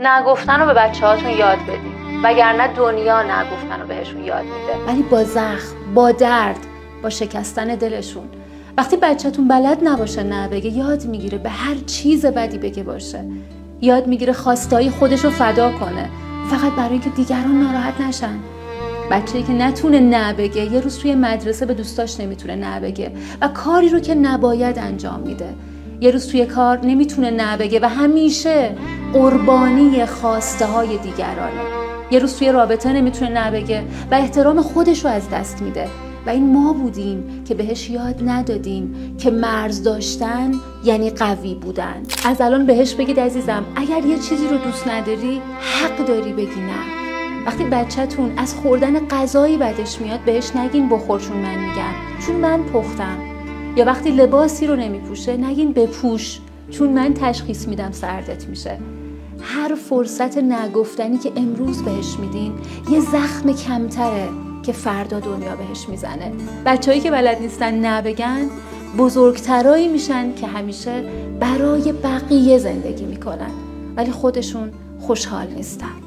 نگفتن رو به بچه‌هاتون یاد بدین، وگرنه دنیا نگفتن رو بهشون یاد میده. ولی با زخم، با درد، با شکستن دلشون. وقتی بچه‌تون بلد نباشه نه بگه، یاد میگیره به هر چیز بدی بگه باشه. یاد میگیره خواستهای خودش رو فدا کنه فقط برای اینکه دیگران ناراحت نشن. بچه‌ای که نتونه نه بگه، یه روز توی مدرسه به دوستاش نمیتونه نه بگه و کاری رو که نباید انجام میده. یه روز توی کار نمیتونه نه بگه و همیشه قربانی خواسته های دیگرانه. یه روز توی رابطه نمیتونه نه بگه و احترام خودش رو از دست میده. و این ما بودیم که بهش یاد ندادیم که مرز داشتن یعنی قوی بودن. از الان بهش بگید عزیزم، اگر یه چیزی رو دوست نداری حق داری بگی نه. وقتی بچه‌تون از خوردن غذایی بدش میاد بهش نگین بخور چون من میگم، چون من پختم. یا وقتی لباسی رو نمیپوشه نگین بپوش چون من تشخیص میدم سردت میشه. هر فرصت نگفتنی که امروز بهش میدین یه زخم کمتره که فردا دنیا بهش میزنه. بچه‌هایی که بلد نیستن نه بگن بزرگترایی میشن که همیشه برای بقیه زندگی میکنن ولی خودشون خوشحال نیستن.